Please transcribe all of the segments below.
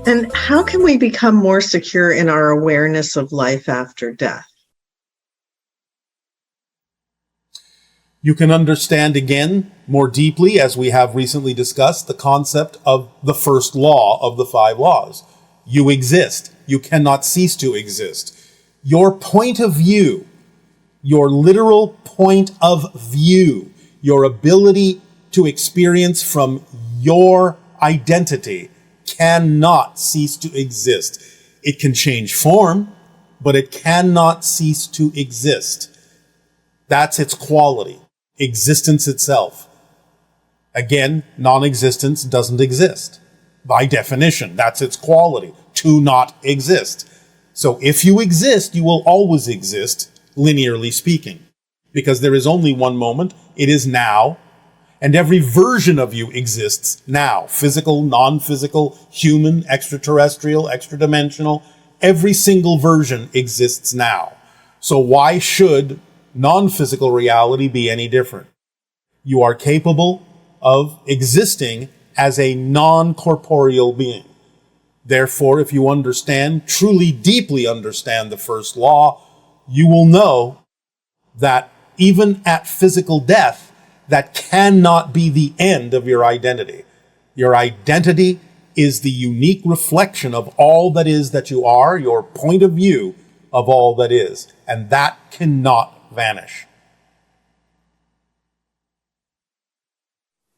And how can we become more secure in our awareness of life after death? You can understand again more deeply, as we have recently discussed, the concept of the first law of the 5 laws. You exist. You cannot cease to exist. Your point of view, your literal point of view, your ability to experience from your identity cannot cease to exist. It can change form, but it cannot cease to exist. That's its quality, existence itself. Again, non-existence doesn't exist. By definition, that's its quality, to not exist. So if you exist, you will always exist, linearly speaking, because there is only one moment, it is now, and every version of you exists now. Physical, non-physical, human, extraterrestrial, extra-dimensional. Every single version exists now. So why should non-physical reality be any different? You are capable of existing as a non-corporeal being. Therefore, if you understand, truly deeply understand the first law, you will know that even at physical death, that cannot be the end of your identity. Your identity is the unique reflection of all that is that you are, your point of view of all that is, and that cannot vanish.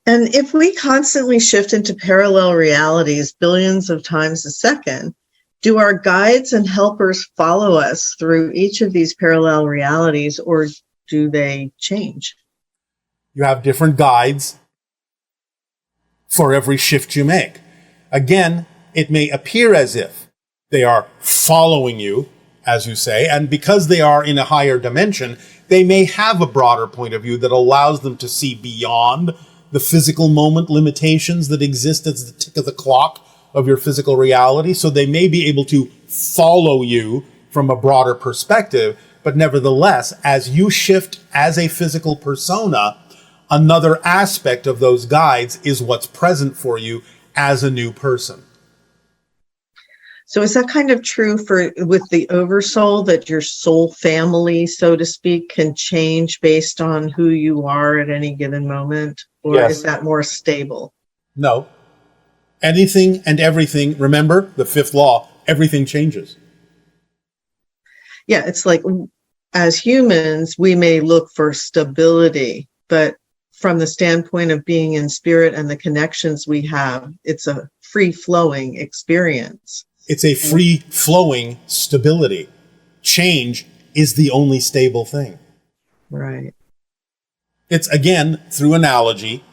And if we constantly shift into parallel realities billions of times a second, do our guides and helpers follow us through each of these parallel realities, or do they change? You have different guides for every shift you make. Again, it may appear as if they are following you, as you say, and because they are in a higher dimension, they may have a broader point of view that allows them to see beyond the physical moment limitations that exist as the tick of the clock of your physical reality. So they may be able to follow you from a broader perspective, but nevertheless, as you shift as a physical persona, another aspect of those guides is what's present for you as a new person. So is that kind of true with the oversoul, that your soul family, so to speak, can change based on who you are at any given moment? Or Yes. Is that more stable? No. Anything and everything, remember the 5th law, everything changes. Yeah, it's like as humans, we may look for stability, but from the standpoint of being in spirit and the connections we have, it's a free-flowing experience. It's a free-flowing stability. Change is the only stable thing. Right. It's, again, through analogy,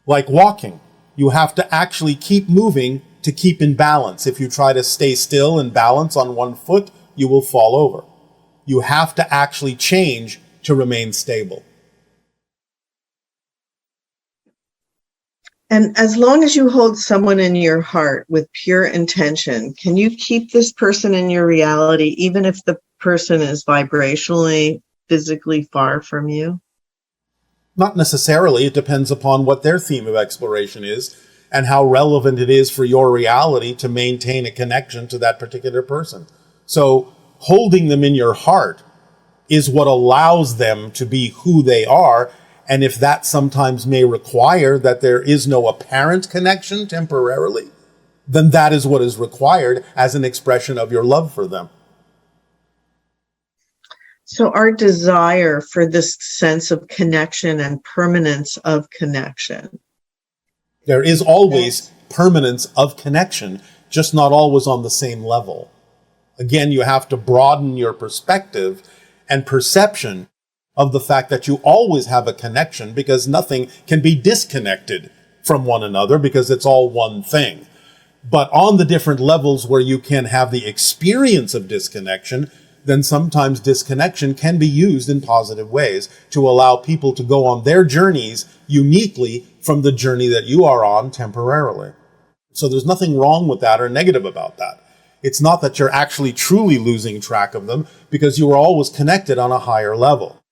like walking. You have to actually keep moving to keep in balance. If you try to stay still and balance on one foot, you will fall over. You have to actually change to remain stable. And as long as you hold someone in your heart with pure intention, can you keep this person in your reality, even if the person is vibrationally, physically far from you? Not necessarily. It depends upon what their theme of exploration is and how relevant it is for your reality to maintain a connection to that particular person. So holding them in your heart is what allows them to be who they are. And if that sometimes may require that there is no apparent connection temporarily, then that is what is required as an expression of your love for them. So our desire for this sense of connection and permanence of connection. There is always permanence of connection, just not always on the same level. Again, you have to broaden your perspective and perception of the fact that you always have a connection, because nothing can be disconnected from one another because it's all one thing. But on the different levels where you can have the experience of disconnection, then sometimes disconnection can be used in positive ways to allow people to go on their journeys uniquely from the journey that you are on temporarily. So there's nothing wrong with that or negative about that. It's not that you're actually truly losing track of them, because you are always connected on a higher level.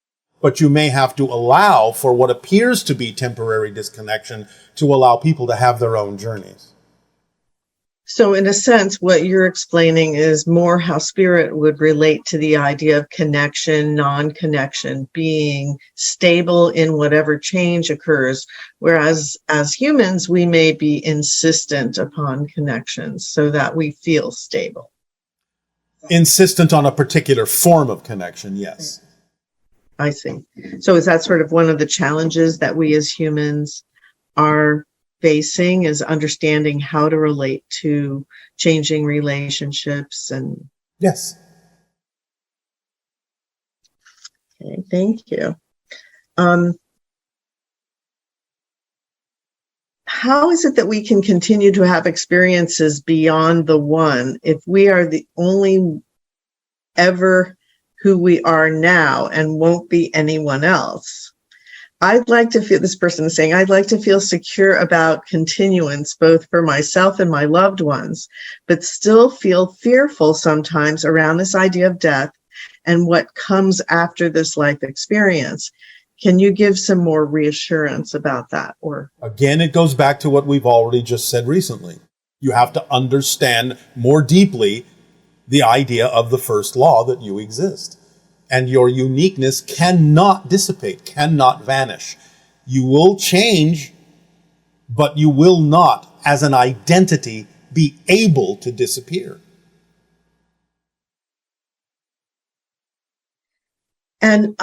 But you may have to allow for what appears to be temporary disconnection to allow people to have their own journeys. So in a sense, what you're explaining is more how spirit would relate to the idea of connection, non-connection, being stable in whatever change occurs, whereas as humans, we may be insistent upon connections so that we feel stable. Insistent on a particular form of connection, yes. I see. So is that sort of one of the challenges that we as humans are facing, is understanding how to relate to changing relationships? And yes. Okay, thank you. How is it that we can continue to have experiences beyond the one if we are the only ever who we are now and won't be anyone else? I'd like to feel, this person is saying, I'd like to feel secure about continuance, both for myself and my loved ones, but still feel fearful sometimes around this idea of death and what comes after this life experience. Can you give some more reassurance about that? Or again, it goes back to what we've already just said recently. You have to understand more deeply the idea of the first law, that you exist. And your uniqueness cannot dissipate, cannot vanish. You will change, but you will not, as an identity, be able to disappear. And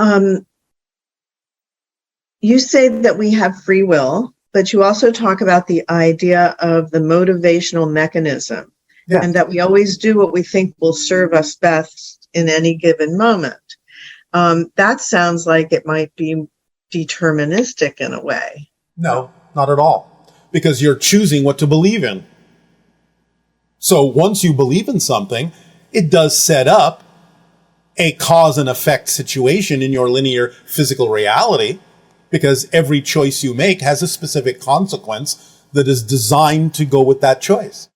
you say that we have free will, but you also talk about the idea of the motivational mechanism, Yeah. and that we always do what we think will serve us best in any given moment. That sounds like it might be deterministic in a way. No, not at all. Because you're choosing what to believe in. So once you believe in something, it does set up a cause and effect situation in your linear physical reality, because every choice you make has a specific consequence that is designed to go with that choice.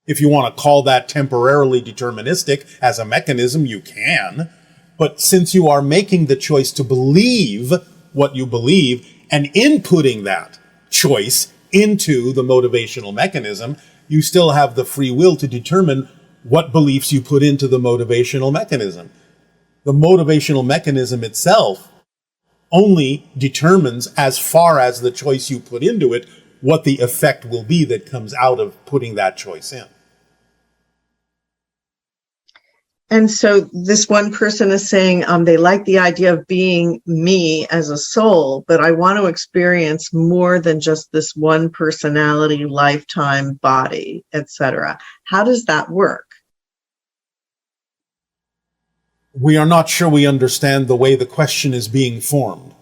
If you want to call that temporarily deterministic as a mechanism, you can. But since you are making the choice to believe what you believe and inputting that choice into the motivational mechanism, you still have the free will to determine what beliefs you put into the motivational mechanism. The motivational mechanism itself only determines, as far as the choice you put into it, what the effect will be that comes out of putting that choice in. And so this one person is saying they like the idea of being me as a soul, but I want to experience more than just this one personality, lifetime, body, etc. How does that work? We are not sure we understand the way the question is being formed.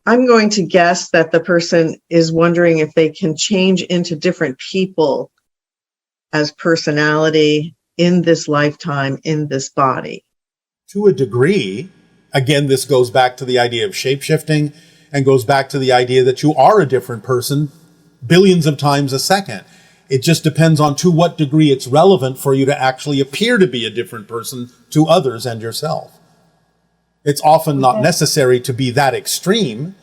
I'm going to guess that the person is wondering if they can change into different people as personality in this lifetime, in this body. To a degree. Again, this goes back to the idea of shapeshifting and goes back to the idea that you are a different person billions of times a second. It just depends on to what degree it's relevant for you to actually appear to be a different person to others and yourself. It's often not necessary to be that extreme.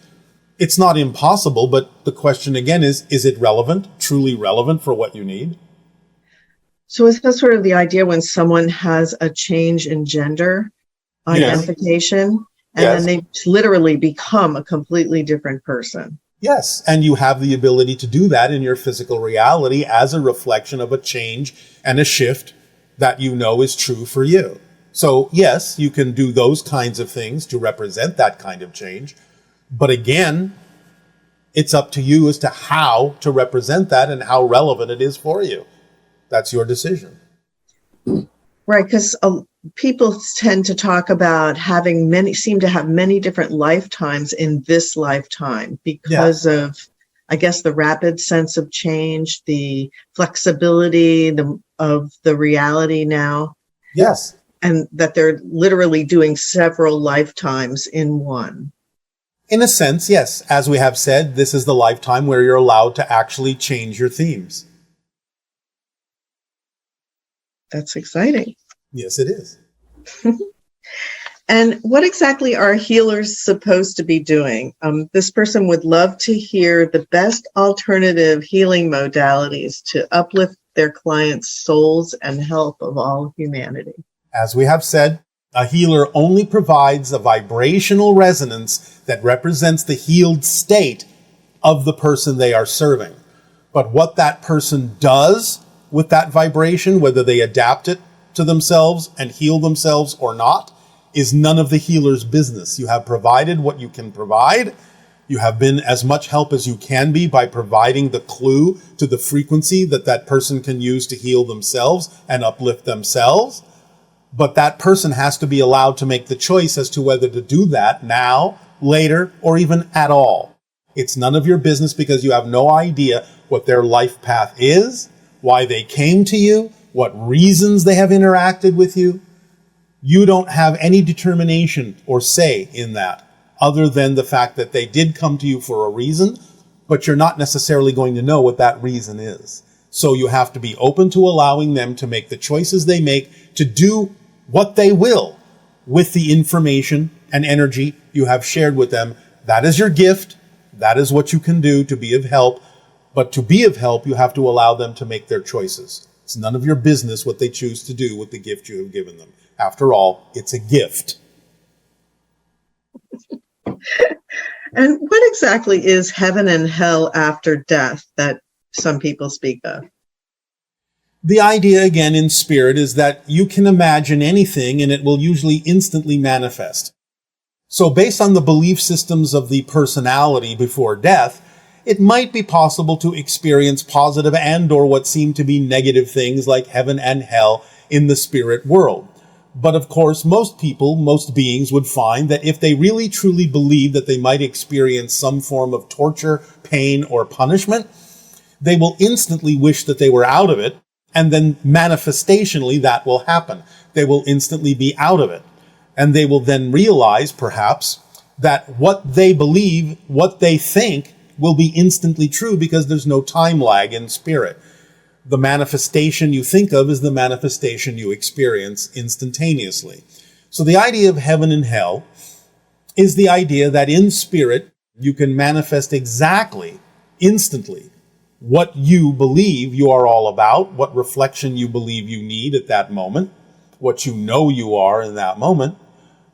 It's not impossible, but the question again is it relevant, truly relevant for what you need? So is that sort of the idea when someone has a change in gender identification, and then they literally become a completely different person? Yes, and you have the ability to do that in your physical reality as a reflection of a change and a shift that you know is true for you. So yes, you can do those kinds of things to represent that kind of change. But again, it's up to you as to how to represent that and how relevant it is for you. That's your decision. Right, because people tend to talk about seem to have many different lifetimes in this lifetime because of, I guess, the rapid sense of change, the flexibility of the reality now. Yes. And that they're literally doing several lifetimes in one. In a sense, yes. As we have said, this is the lifetime where you're allowed to actually change your themes. That's exciting. Yes, it is. And what exactly are healers supposed to be doing? This person would love to hear the best alternative healing modalities to uplift their clients' souls and health of all humanity. As we have said, a healer only provides a vibrational resonance that represents the healed state of the person they are serving. But what that person does with that vibration, whether they adapt it to themselves and heal themselves or not, is none of the healer's business. You have provided what you can provide. You have been as much help as you can be by providing the clue to the frequency that that person can use to heal themselves and uplift themselves. But that person has to be allowed to make the choice as to whether to do that now, later, or even at all. It's none of your business because you have no idea what their life path is, why they came to you, what reasons they have interacted with you. You don't have any determination or say in that, other than the fact that they did come to you for a reason, but you're not necessarily going to know what that reason is. So you have to be open to allowing them to make the choices they make, to do what they will with the information and energy you have shared with them. That is your gift. That is what you can do to be of help. But to be of help, you have to allow them to make their choices. It's none of your business what they choose to do with the gift you have given them. After all, it's a gift. And what exactly is heaven and hell after death that some people speak of? The idea, again, in spirit is that you can imagine anything and it will usually instantly manifest. So based on the belief systems of the personality before death, it might be possible to experience positive and or what seem to be negative things like heaven and hell in the spirit world. But of course, most people, most beings would find that if they really truly believe that they might experience some form of torture, pain, or punishment, they will instantly wish that they were out of it, and then manifestationally that will happen. They will instantly be out of it. And they will then realize, perhaps, that what they believe, what they think, will be instantly true because there's no time lag in spirit. The manifestation you think of is the manifestation you experience instantaneously. So the idea of heaven and hell is the idea that in spirit you can manifest exactly, instantly, what you believe you are all about, what reflection you believe you need at that moment, what you know you are in that moment.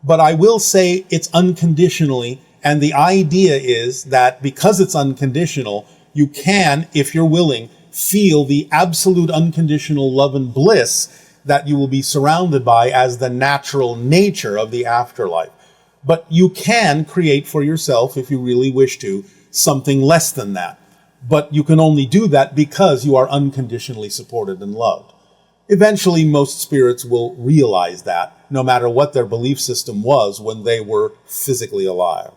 But I will say it's unconditionally, and the idea is that because it's unconditional, you can, if you're willing, feel the absolute unconditional love and bliss that you will be surrounded by as the natural nature of the afterlife. But you can create for yourself, if you really wish to, something less than that. But you can only do that because you are unconditionally supported and loved. Eventually, most spirits will realize that, no matter what their belief system was when they were physically alive.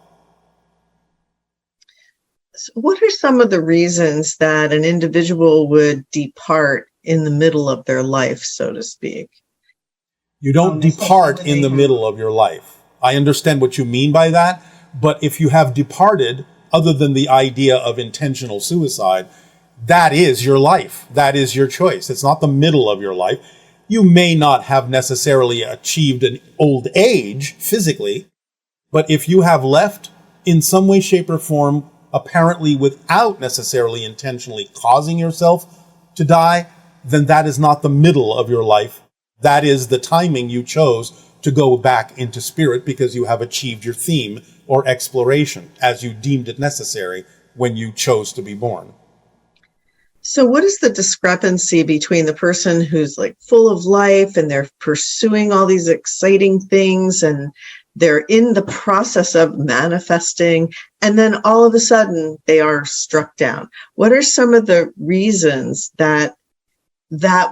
So what are some of the reasons that an individual would depart in the middle of their life, so to speak? You don't depart in the middle of your life. I understand what you mean by that, but if you have departed, other than the idea of intentional suicide, that is your life. That is your choice. It's not the middle of your life. You may not have necessarily achieved an old age physically, but if you have left in some way, shape, or form, apparently without necessarily intentionally causing yourself to die, then that is not the middle of your life. That is the timing you chose to go back into spirit because you have achieved your theme or exploration as you deemed it necessary when you chose to be born. So what is the discrepancy between the person who's like full of life and they're pursuing all these exciting things and they're in the process of manifesting, and then all of a sudden they are struck down? What are some of the reasons that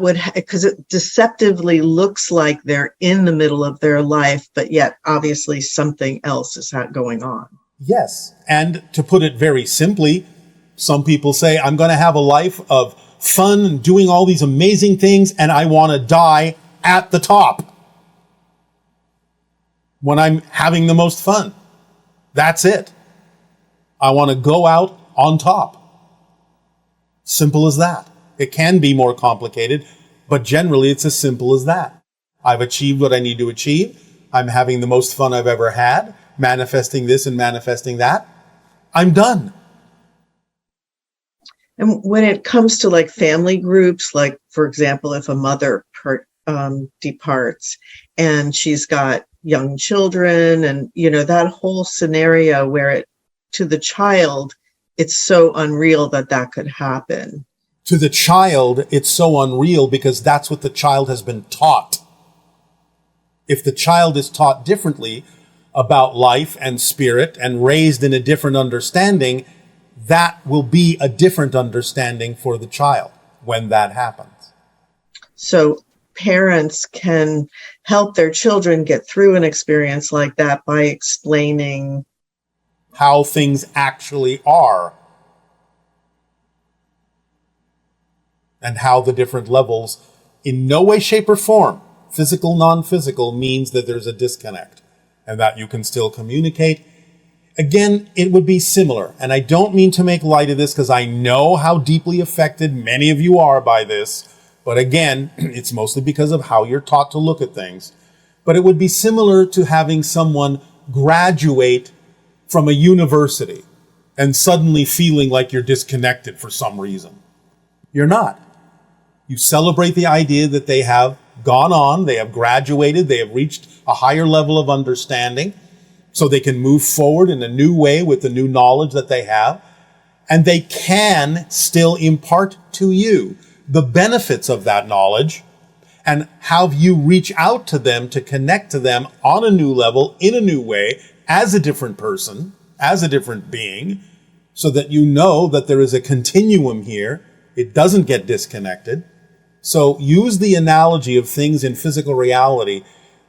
would, because it deceptively looks like they're in the middle of their life, but yet obviously something else is going on? Yes. And to put it very simply, some people say, I'm going to have a life of fun and doing all these amazing things, and I want to die at the top when I'm having the most fun. That's it. I want to go out on top. Simple as that. It can be more complicated, But generally, it's as simple as that. I've achieved what I need to achieve. I'm having the most fun I've ever had, manifesting this and manifesting that. I'm done. And when it comes to like family groups, like, for example, if a mother departs and she's got young children and, that whole scenario where to the child, it's so unreal that could happen. To the child, it's so unreal because that's what the child has been taught. If the child is taught differently about life and spirit and raised in a different understanding, that will be a different understanding for the child when that happens. So parents can help their children get through an experience like that by explaining how things actually are and how the different levels, in no way, shape, or form, physical, non-physical, means that there's a disconnect and that you can still communicate. Again, it would be similar. And I don't mean to make light of this because I know how deeply affected many of you are by this. But again, it's mostly because of how you're taught to look at things. But it would be similar to having someone graduate from a university and suddenly feeling like you're disconnected for some reason. You're not. You celebrate the idea that they have gone on, they have graduated, they have reached a higher level of understanding, so they can move forward in a new way with the new knowledge that they have, and they can still impart to you the benefits of that knowledge and have you reach out to them to connect to them on a new level, in a new way, as a different person, as a different being, so that you know that there is a continuum here. It doesn't get disconnected. So use the analogy of things in physical reality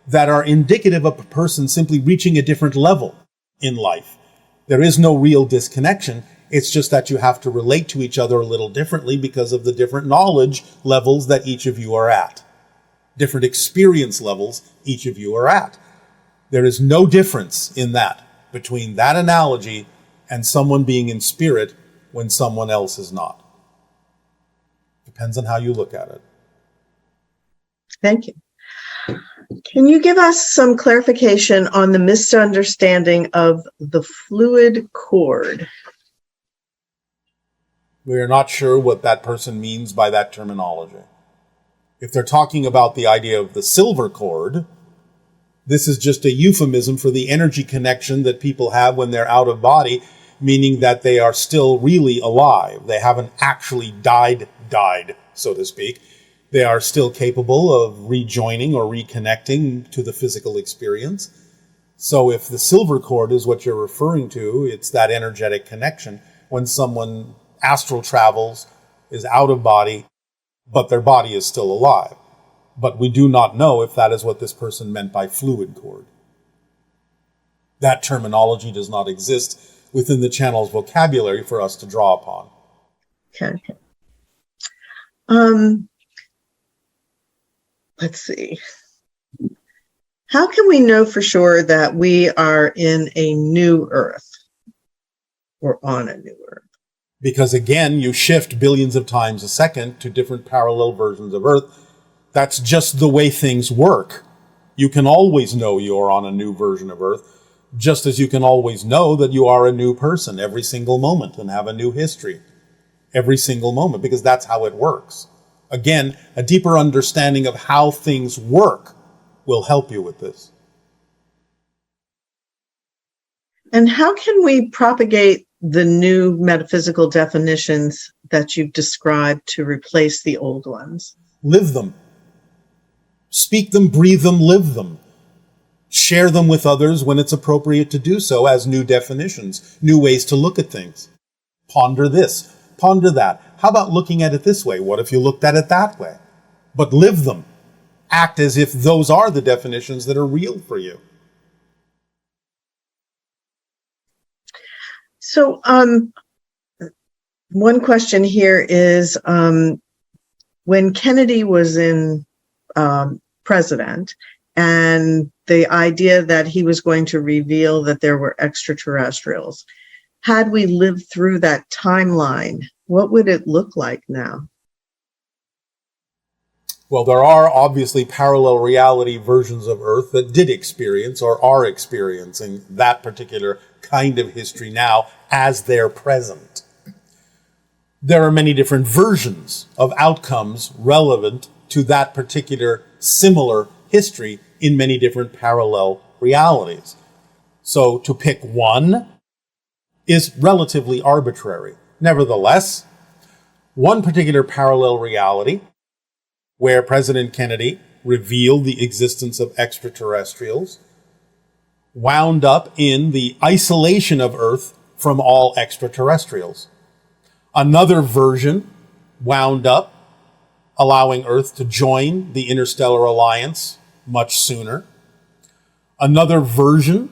that are indicative of a person simply reaching a different level in life. There is no real disconnection. It's just that you have to relate to each other a little differently because of the different knowledge levels that each of you are at. Different experience levels each of you are at. There is no difference in that between that analogy and someone being in spirit when someone else is not. Depends on how you look at it. Thank you. Can you give us some clarification on the misunderstanding of the fluid cord? We are not sure what that person means by that terminology. If they're talking about the idea of the silver cord, this is just a euphemism for the energy connection that people have when they're out of body, meaning that they are still really alive. They haven't actually died, so to speak. They are still capable of rejoining or reconnecting to the physical experience. So if the silver cord is what you're referring to, it's that energetic connection when someone astral travels, is out of body, but their body is still alive. But we do not know if that is what this person meant by fluid cord. That terminology does not exist within the channel's vocabulary for us to draw upon. Okay. Let's see. How can we know for sure that we are in a new Earth or on a new Earth? Because again, you shift billions of times a second to different parallel versions of Earth. That's just the way things work. You can always know you're on a new version of Earth, just as you can always know that you are a new person every single moment and have a new history every single moment, because that's how it works. Again, a deeper understanding of how things work will help you with this. And how can we propagate the new metaphysical definitions that you've described to replace the old ones? Live them. Speak them, breathe them, live them. Share them with others when it's appropriate to do so as new definitions, new ways to look at things. Ponder this, ponder that. How about looking at it this way? What if you looked at it that way? But live them. Act as if those are the definitions that are real for you. So, one question here is, when Kennedy was in president, and the idea that he was going to reveal that there were extraterrestrials, had we lived through that timeline, what would it look like now? Well, there are obviously parallel reality versions of Earth that did experience or are experiencing that particular kind of history now as their present. There are many different versions of outcomes relevant to that particular similar history in many different parallel realities. So to pick one is relatively arbitrary. Nevertheless, one particular parallel reality where President Kennedy revealed the existence of extraterrestrials wound up in the isolation of Earth from all extraterrestrials. Another version wound up allowing Earth to join the Interstellar Alliance much sooner. Another version